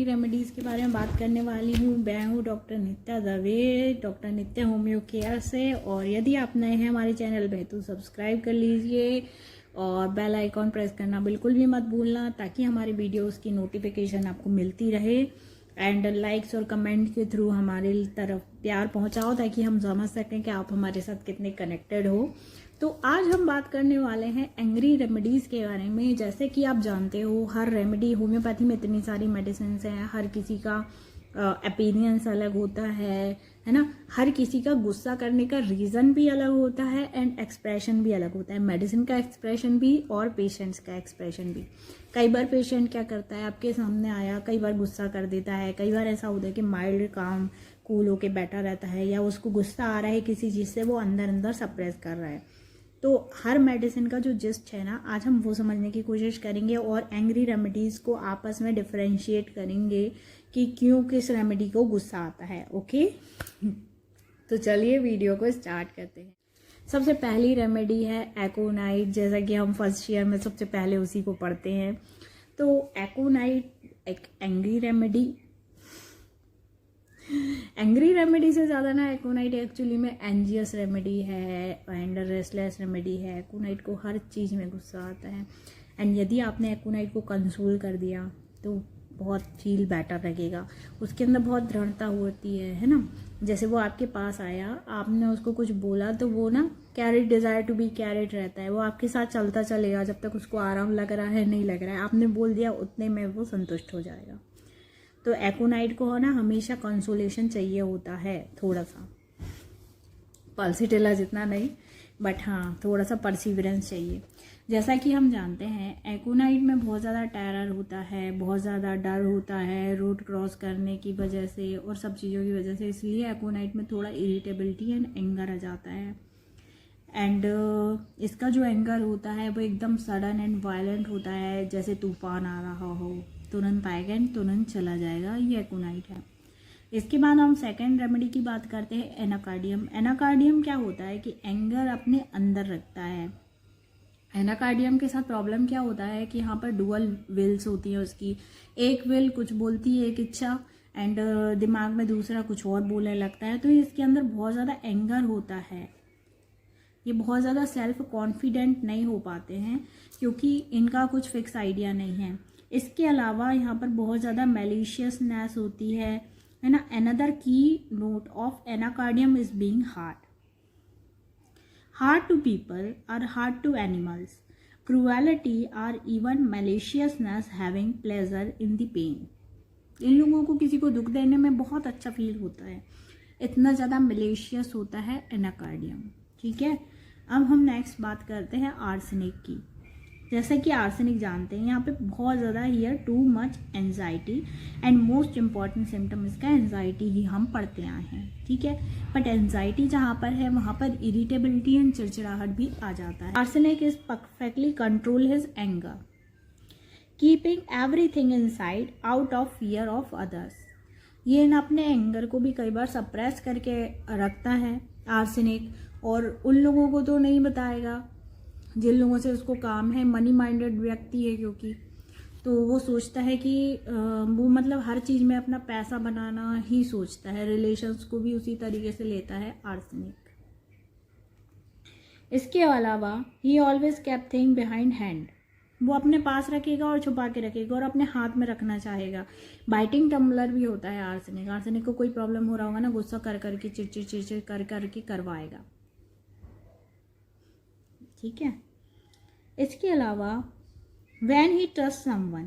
Angry remedies के बारे में बात करने वाली हूँ। मैं हूँ डॉक्टर नित्या दवे, डॉक्टर नित्या होम्यो केयर से। और यदि आप नए हैं हमारे चैनल पे तो सब्सक्राइब कर लीजिए और बेल आइकॉन प्रेस करना बिल्कुल भी मत भूलना, ताकि हमारी वीडियोस की नोटिफिकेशन आपको मिलती रहे। एंड लाइक्स और कमेंट के थ्रू हमारे तरफ प्यार पहुँचाओ, ताकि हम समझ सकें कि आप हमारे साथ कितने कनेक्टेड हो। तो आज हम बात करने वाले हैं एंग्री रेमेडीज़ के बारे में। जैसे कि आप जानते हो, हर रेमेडी, होम्योपैथी में इतनी सारी मेडिसिन हैं, हर किसी का ओपिनियंस अलग होता है ना। हर किसी का गुस्सा करने का रीज़न भी अलग होता है एंड एक्सप्रेशन भी अलग होता है। मेडिसिन का एक्सप्रेशन भी और पेशेंट्स का एक्सप्रेशन भी। कई बार पेशेंट क्या करता है, आपके सामने आया, कई बार गुस्सा कर देता है, कई बार ऐसा होता है कि माइल्ड काम कूल होके बैठा रहता है, या उसको गुस्सा आ रहा है किसी चीज़ से, वो अंदर अंदर सप्रेस कर रहा है। तो हर मेडिसिन का जो जिस्ट है ना, आज हम वो समझने की कोशिश करेंगे और एंग्री रेमेडीज़ को आपस में डिफरेंशिएट करेंगे कि क्यों किस रेमेडी को गुस्सा आता है। ओके, तो चलिए वीडियो को स्टार्ट करते हैं। सबसे पहली रेमेडी है एकोनाइट। जैसा कि हम फर्स्ट ईयर में सबसे पहले उसी को पढ़ते हैं। तो एकोनाइट एक एंग्री रेमेडी से ज़्यादा ना, एकोनाइट एक्चुअली में एंजियस रेमेडी है एंड रेस्टलेस रेमेडी है। एकोनाइट को हर चीज़ में गुस्सा आता है एंड यदि आपने एकोनाइट को कंसोल कर दिया तो बहुत फील बेटर लगेगा। उसके अंदर बहुत दृढ़ता होती है ना। जैसे वो आपके पास आया, आपने उसको कुछ बोला तो वो ना carried, desire to be carried रहता है। वो आपके साथ चलता चलेगा जब तक उसको आराम लग रहा है, नहीं लग रहा है, आपने बोल दिया उतने में वो संतुष्ट हो जाएगा। तो एकोनाइट को ना हमेशा कंसोलेशन चाहिए होता है, थोड़ा सा पल्सिटिला जितना नहीं, बट हाँ थोड़ा सा परसिवरेंस चाहिए। जैसा कि हम जानते हैं, एकोनाइट में बहुत ज़्यादा टेरर होता है, बहुत ज़्यादा डर होता है रोड क्रॉस करने की वजह से और सब चीज़ों की वजह से। इसलिए एकोनाइट में थोड़ा इरिटेबिलिटी एंड एंगर आ जाता है। एंड इसका जो एंगर होता है वो एकदम सडन एंड वायलेंट होता है, जैसे तूफान आ रहा हो, तुरंत आएगा एंड तुरंत चला जाएगा। ये एकोनाइट है। इसके बाद हम सेकेंड रेमेडी की बात करते हैं, एनाकार्डियम। एनाकार्डियम क्या होता है कि एंगर अपने अंदर रखता है। एनाकार्डियम के साथ प्रॉब्लम क्या होता है कि यहाँ पर डुअल विल्स होती है उसकी। एक विल कुछ बोलती है, एक इच्छा, एंड दिमाग में दूसरा कुछ और बोलने लगता है। तो इसके अंदर बहुत ज़्यादा एंगर होता है। ये बहुत ज़्यादा सेल्फ कॉन्फिडेंट नहीं हो पाते हैं क्योंकि इनका कुछ फिक्स आइडिया नहीं है। इसके अलावा यहाँ पर बहुत ज़्यादा मैलिशियसनेस होती है ना। Another key note of anacardium is being hard to people और हार्ड टू एनिमल्स, क्रूएलिटी और even maliciousness, having pleasure in the pain. इन लोगों को किसी को दुख देने में बहुत अच्छा फील होता है, इतना ज़्यादा मैलिशियस होता है एनाकार्डियम। ठीक है, अब हम नेक्स्ट बात करते हैं आर्सेनिक की। जैसे कि आर्सेनिक जानते हैं, यहाँ पे बहुत ज़्यादा here too much anxiety and most important symptom इसका एंजाइटी ही हम पढ़ते आए हैं। ठीक है, बट एंजाइटी जहाँ पर है वहाँ पर इरिटेबिलिटी एंड चिड़चिड़ाहट भी आ जाता है। Arsenic is perfectly control his anger, keeping everything inside out of fear of others. ये ना अपने एंगर को भी कई बार सप्रेस करके रखता है आर्सेनिक, और उन लोगों को तो नहीं बताएगा जिन लोगों से उसको काम है। मनी माइंडेड व्यक्ति है क्योंकि, तो वो सोचता है कि वो मतलब हर चीज़ में अपना पैसा बनाना ही सोचता है। रिलेशंस को भी उसी तरीके से लेता है आर्सेनिक। इसके अलावा he always keep thing behind hand. वो अपने पास रखेगा और छुपा के रखेगा और अपने हाथ में रखना चाहेगा। बाइटिंग टम्बलर भी होता है आर्सेनिक। आर्सेनिक को कोई प्रॉब्लम हो रहा होगा ना, गुस्सा कर करके चिड़चिड़ कर करके करवाएगा। ठीक है, इसके अलावा when he trust someone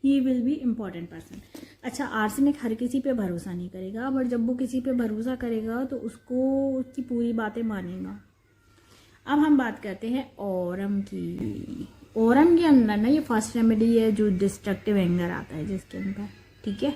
he will be important person. अच्छा, आर्सेनिक हर किसी पे भरोसा नहीं करेगा, बट जब वो किसी पे भरोसा करेगा तो उसको उसकी पूरी बातें मानेगा। अब हम बात करते हैं ओरम की। ओरम के अंदर ना ये फर्स्ट रेमेडी है जो डिस्ट्रक्टिव एंगर आता है जिसके अंदर। ठीक है,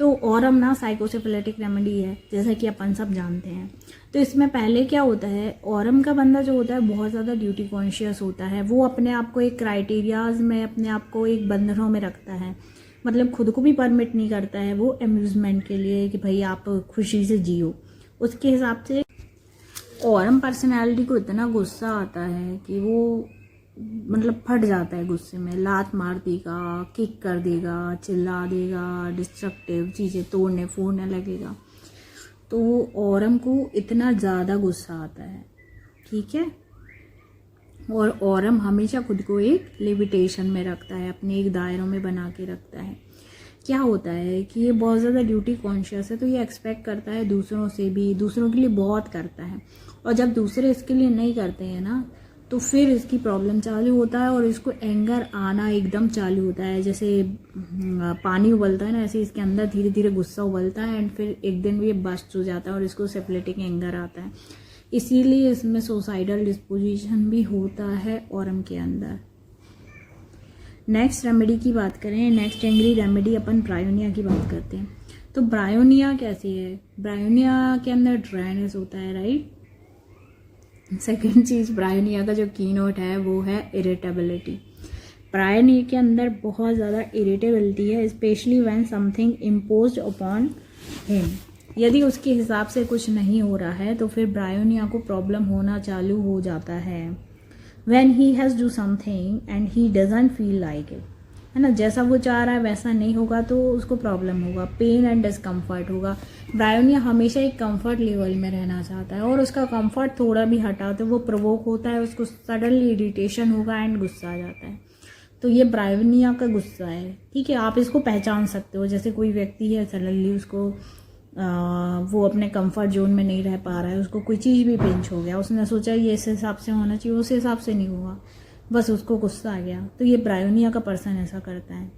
तो ओरम ना साइकोसिफिलिटिक रेमेडी है, जैसा कि अपन सब जानते हैं। तो इसमें पहले क्या होता है, ओरम का बंदा जो होता है बहुत ज़्यादा ड्यूटी कॉन्शियस होता है। वो अपने आप को एक क्राइटेरियाज में, अपने आप को एक बंधनों में रखता है, मतलब खुद को भी परमिट नहीं करता है वो अम्यूज़मेंट के लिए कि भाई आप खुशी से जियो। उसके हिसाब से ओरम पर्सनैलिटी को इतना गुस्सा आता है कि वो मतलब फट जाता है गुस्से में, लात मार देगा, किक कर देगा, चिल्ला देगा, डिस्ट्रक्टिव चीज़ें तोड़ने फोड़ने लगेगा। तो औरम को इतना ज़्यादा गुस्सा आता है, ठीक है। और औरम हमेशा खुद को एक लिमिटेशन में रखता है, अपने एक दायरों में बना के रखता है। क्या होता है कि ये बहुत ज़्यादा ड्यूटी कॉन्शियस है, तो ये एक्सपेक्ट करता है दूसरों से भी, दूसरों के लिए बहुत करता है। और जब दूसरे इसके लिए नहीं करते हैं ना, तो फिर इसकी प्रॉब्लम चालू होता है और इसको एंगर आना एकदम चालू होता है। जैसे पानी उबलता है ना, ऐसे इसके अंदर धीरे धीरे गुस्सा उबलता है एंड फिर एक दिन ये बस्ट हो जाता है और इसको सेपरेटिंग एंगर आता है। इसीलिए इसमें सुसाइडल डिस्पोजिशन भी होता है औरम के अंदर। नेक्स्ट रेमेडी की बात करें, नेक्स्ट एंग्री रेमेडी अपन ब्रायोनिया की बात करते हैं। तो ब्रायोनिया कैसी है? ब्रायोनिया के अंदर ड्राइनेस होता है, राइट। सेकेंड चीज़ ब्रायोनिया का जो की नोट है वो है इरिटेबिलिटी। ब्रायोनिया के अंदर बहुत ज़्यादा इरिटेबिलिटी है, specially when something imposed upon him. यदि उसके हिसाब से कुछ नहीं हो रहा है तो फिर ब्रायोनिया को प्रॉब्लम होना चालू हो जाता है। When he has do something and he doesn't feel like it, है ना, जैसा वो चाह रहा है वैसा नहीं होगा तो उसको प्रॉब्लम होगा, पेन एंड डिस्कम्फर्ट होगा। ब्रायोनिया हमेशा एक कंफर्ट लेवल में रहना चाहता है और उसका कंफर्ट थोड़ा भी हटा तो वो प्रोवोक होता है, उसको सडनली इरिटेशन होगा एंड गुस्सा आ जाता है। तो ये ब्रायोनिया का गुस्सा है, ठीक है। आप इसको पहचान सकते हो, जैसे कोई व्यक्ति है सडनली उसको वो अपने कंफर्ट जोन में नहीं रह पा रहा है, उसको कोई चीज़ भी पिंच हो गया, उसने सोचा ये इस हिसाब से होना चाहिए, उस हिसाब से नहीं हुआ, बस उसको गुस्सा आ गया। तो ये ब्रायोनिया का पर्सन ऐसा करता है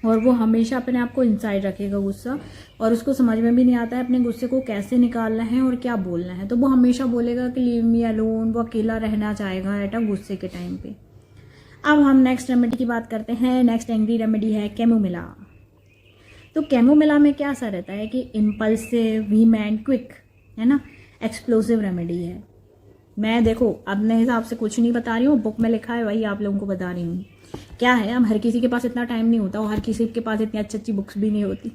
और वो हमेशा अपने आप को इनसाइड रखेगा गुस्सा, और उसको समझ में भी नहीं आता है अपने गुस्से को कैसे निकालना है और क्या बोलना है। तो वो हमेशा बोलेगा कि लीव मी अलोन, वो अकेला रहना चाहेगा एट अ गुस्से के टाइम पे। अब हम नेक्स्ट रेमेडी की बात करते हैं। नेक्स्ट एंग्री रेमेडी है कैमोमिला। तो कैमोमिला में क्या असर रहता है कि इम्पल्सिव, वीमेंट, क्विक, है ना, एक्सप्लोसिव रेमेडी है। मैं देखो अपने हिसाब से कुछ नहीं बता रही हूँ, बुक में लिखा है वही आप लोगों को बता रही हूँ। क्या है, हम हर किसी के पास इतना टाइम नहीं होता और हर किसी के पास इतनी अच्छी अच्छी बुक्स भी नहीं होती।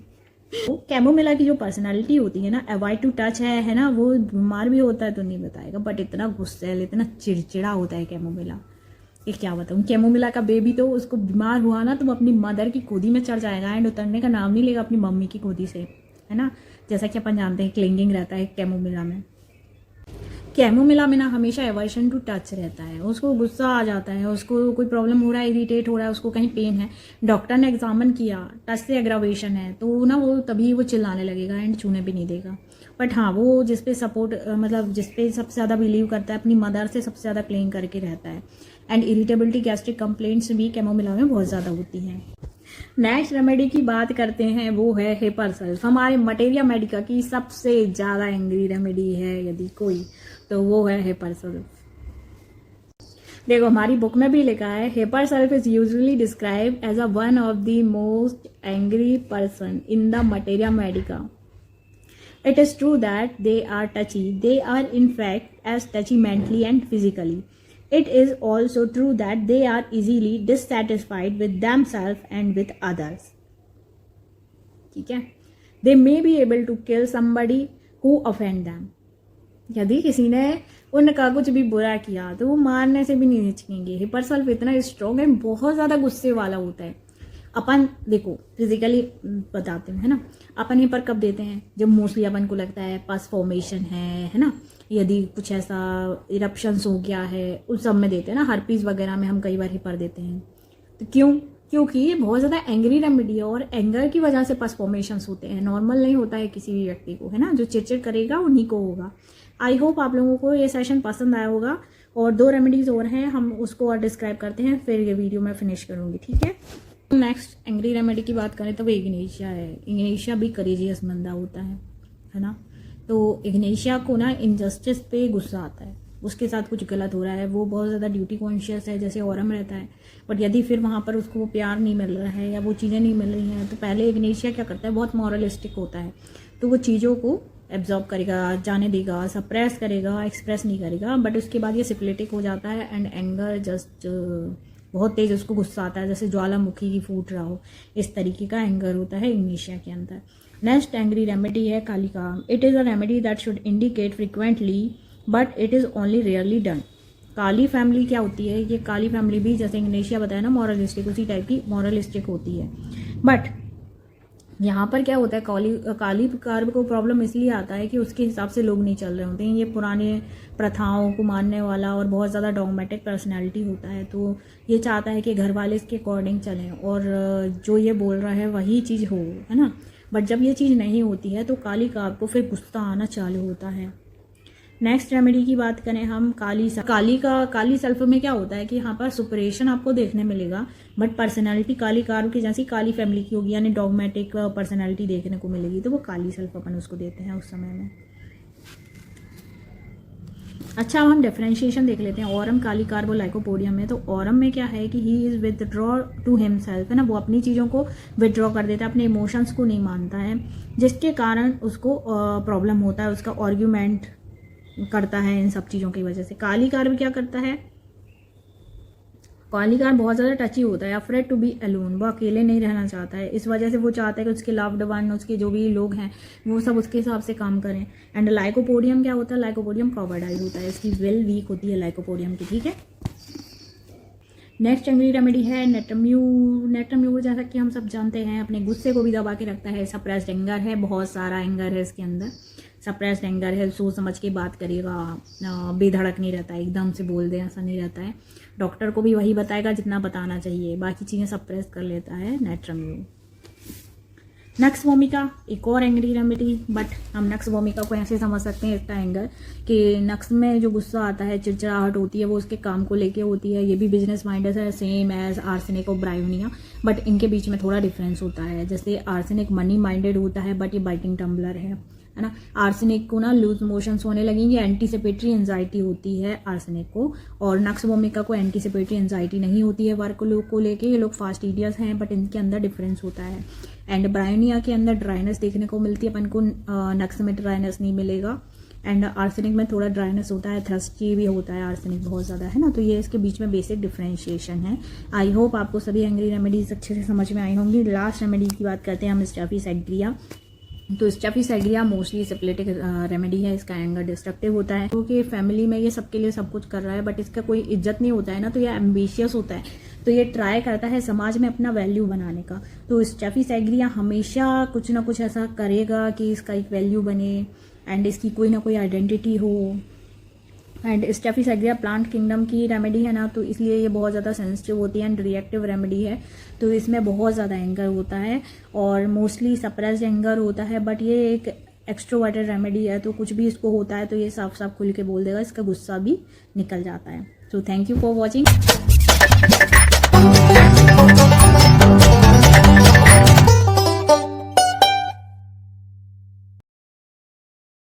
तो कैमोमिला की जो पर्सनालिटी होती है ना, अवॉइड टू टच है ना, वो बीमार भी होता है तो नहीं बताएगा, बट इतना गुस्सैल, इतना चिड़चिड़ा होता है कैमोमिला, ये क्या बताऊँ। कैमोमिला का बेबी तो उसको बीमार हुआ ना तो वो अपनी मदर की गोदी में चढ़ जाएगा एंड उतरने का नाम नहीं लेगा अपनी मम्मी की गोदी से, है ना। जैसा कि अपन जानते हैं क्लिंगिंग रहता है कैमोमिला में। कैमोमिला में ना हमेशा एवर्शन टू टच रहता है, उसको गुस्सा आ जाता है, उसको कोई प्रॉब्लम हो रहा है, इरिटेट हो रहा है, उसको कहीं पेन है, डॉक्टर ने एग्जामिन किया, टच से एग्रावेशन है, तो ना वो तभी वो चिल्लाने लगेगा एंड छूने भी नहीं देगा। बट हाँ, वो जिस पे सपोर्ट मतलब जिस पे सबसे ज़्यादा बिलीव करता है, अपनी मदर से सबसे ज़्यादा क्लेम करके रहता है। एंड इरिटेबिलिटी, गैस्ट्रिक कंप्लेंट्स भी कैमोमिला में बहुत ज़्यादा होती हैं। नेक्स्ट रेमेडी की बात करते हैं, वो है हेपर सल्फ। हमारे मटेरिया मेडिका की सबसे ज़्यादा एंग्री रेमेडी है यदि कोई, तो वो है हेपर सल्फ। देखो हमारी बुक में भी लिखा है, hepar sulph is usually describe as a one of the most angry person in the materia medica. It is true that they are touchy. They are in fact as touchy mentally and physically. It is also true that they are easily dissatisfied with themselves and with others. ठीक है? They may be able to kill somebody who offend them. यदि किसी ने उनका कुछ भी बुरा किया तो वो मारने से भी नहीं हिचकेंगे। हिपर सल्फ इतना स्ट्रॉन्ग है, बहुत ज़्यादा गुस्से वाला होता है। अपन देखो फिजिकली बताते हैं, है ना, अपन हिपर कब देते हैं जब मोस्टली अपन को लगता है पस फॉर्मेशन है ना, यदि कुछ ऐसा इरप्शंस हो गया है उस सब में देते हैं ना, हर्पीज वगैरह में हम कई बार हिपर देते हैं। तो क्यों? क्योंकि ये बहुत ज़्यादा एंग्री रेमेडी है और एंगर की वजह से पस फॉर्मेशंस होते हैं, नॉर्मल नहीं होता है किसी भी व्यक्ति को, है ना। जो चिड़चिड़ करेगा उन्हीं को होगा। आई होप आप लोगों को ये सेशन पसंद आया होगा, और 2 रेमेडीज और हैं, हम उसको और डिस्क्राइब करते हैं, फिर ये वीडियो मैं फिनिश करूँगी, ठीक है। नेक्स्ट एंग्री रेमेडी की बात करें तो वो इग्नेशिया है। इग्नेशिया भी करेजियस बंदा होता है ना। तो इग्नेशिया को ना इनजस्टिस पे गुस्सा आता है, उसके साथ कुछ गलत हो रहा है, वो बहुत ज़्यादा ड्यूटी कॉन्शियस है जैसे औरम रहता है, बट यदि फिर वहाँ पर उसको वो प्यार नहीं मिल रहा है या वो चीज़ें नहीं मिल रही हैं तो पहले इग्नेशिया क्या करता है, बहुत मॉरलिस्टिक होता है, तो वो चीज़ों को एब्जॉर्ब करेगा, जाने देगा, सप्रेस करेगा, एक्सप्रेस नहीं करेगा। बट उसके बाद ये सिप्लेटिक हो जाता है एंड एंगर जस्ट बहुत तेज उसको गुस्सा आता है, जैसे ज्वालामुखी की फूट रहा हो, इस तरीके का एंगर होता है इग्नेशिया के अंदर। नेक्स्ट एंग्री रेमेडी है Kalika. It is a remedy that should indicate frequently but it is only rarely done. Kali family क्या होती है, ये काली फैमिली भी जैसे इंग्नेशिया बताया ना मॉरलिस्टिक, उसी टाइप की मॉरलिस्टिक होती है। बट यहाँ पर क्या होता है, काली कार्ब को प्रॉब्लम इसलिए आता है कि उसके हिसाब से लोग नहीं चल रहे होते हैं। ये पुराने प्रथाओं को मानने वाला और बहुत ज़्यादा डॉगमेटिक पर्सनैलिटी होता है, तो ये चाहता है कि घर वाले इसके अकॉर्डिंग चलें और जो ये बोल रहा है वही चीज़ हो, है ना। बट जब ये चीज़ नहीं होती है तो काली कार्ब को फिर गुस्सा आना चालू होता है। नेक्स्ट रेमेडी की बात करें हम, काली सल्फर में क्या होता है कि यहाँ पर सुपरेशन आपको देखने मिलेगा, बट पर्सनालिटी काली कार्ब की जैसी काली फैमिली की होगी, यानी डॉगमेटिक पर्सनालिटी देखने को मिलेगी, तो वो काली सल्फर अपन उसको देते हैं उस समय में। अच्छा, अब हम डिफरेंशिएशन देख लेते हैं ऑरम, काली कार्ब और लाइकोपोडियम में। तो ऑरम में क्या है कि he is withdraw to himself, है ना, वो अपनी चीज़ों को विदड्रॉ कर देता है, अपने इमोशंस को नहीं मानता है, जिसके कारण उसको प्रॉब्लम होता है, उसका आर्ग्यूमेंट करता है इन सब चीज़ों की वजह से। काली कार्ब क्या करता है, काली कार्ब बहुत ज़्यादा टची होता है, अफ्रेड टू बी अलोन, वो अकेले नहीं रहना चाहता है, इस वजह से वो चाहता है कि उसके लव्ड वन, उसके जो भी लोग हैं वो सब उसके हिसाब से काम करें। एंड लाइकोपोडियम क्या होता है, लाइकोपोडियम कॉवर्डाइल होता है, इसकी वेल वीक होती है लाइकोपोडियम की, ठीक है। नेक्स्ट जंगली रेमेडी है नेट्रम्यू। नेट्रम्यू जैसा कि हम सब जानते हैं अपने गुस्से को भी दबा के रखता है, सप्रेस्ड एंगर है, बहुत सारा एंगर है इसके अंदर, सप्रेस्ड एंगर है, सोच समझ के बात करेगा, बेधड़क नहीं रहता है, एकदम से बोल दे ऐसा नहीं रहता है, डॉक्टर को भी वही बताएगा जितना बताना चाहिए, बाकी चीज़ें सप्रेस कर लेता है नेट्रम्यू। नक्स वोमिका एक और एंग्री रेमेडी, बट हम नक्स वोमिका को ऐसे समझ सकते हैं इसका एंगर कि नक्स में जो गुस्सा आता है, चिड़चिड़ाहट होती है, वो उसके काम को लेके होती है। ये भी बिजनेस माइंडेड है, सेम एज आर्सेनिक और ब्रायोनिया, बट इनके बीच में थोड़ा डिफरेंस होता है। जैसे आर्सेनिक मनी माइंडेड होता है, बट ये बाइटिंग टम्बलर है ना। आर्सेनिक को ना लूज मोशंस होने लगेंगे, एंटीसिपेटरी एंजाइटी होती है आर्सेनिक को, और नक्स वोमिका को एंटीसिपेटरी एंजाइटी नहीं होती है वर्क को लेके। ये लोग फास्टिडियस हैं, बट इनके अंदर डिफरेंस होता है। एंड ब्रायोनिया के अंदर ड्राइनेस देखने को मिलती है अपन को, नक्स में ड्राइनेस नहीं मिलेगा। एंड आर्सेनिक में थोड़ा ड्राइनेस होता है, थ्रस्टी भी होता है आर्सेनिक बहुत ज़्यादा, है ना। तो ये इसके बीच में बेसिक डिफरेंशिएशन है। आई होप आपको सभी एंग्री रेमेडीज अच्छे से समझ में आई होंगी। लास्ट रेमेडी की बात करते हैं हम, स्टेफी सैग्रिया। तो स्टेफी सैग्रिया मोस्टली सिप्लेटिक रेमेडी है, इसका एंगर डिस्ट्रक्टिव होता है, क्योंकि फैमिली में ये सबके लिए सब कुछ कर रहा है, बट इसका कोई इज्जत नहीं होता है ना, तो ये एम्बिशियस होता है, तो ये ट्राई करता है समाज में अपना वैल्यू बनाने का। तो स्टेफी सैग्रिया हमेशा कुछ ना कुछ ऐसा करेगा कि इसका एक वैल्यू बने एंड इसकी कोई ना कोई आइडेंटिटी हो। एंड स्टेफी सैग्रिया प्लांट किंगडम की रेमेडी है ना, तो इसलिए ये बहुत ज़्यादा सेंसिटिव होती है एंड रिएक्टिव रेमेडी है, तो इसमें बहुत ज़्यादा एंगर होता है और मोस्टली सप्रेस्ड एंगर होता है। बट ये एक एक्सट्रोवर्टेड रेमेडी है, तो कुछ भी इसको होता है तो ये साफ साफ खुल के बोल देगा, इसका गुस्सा भी निकल जाता है। So thank you for watching.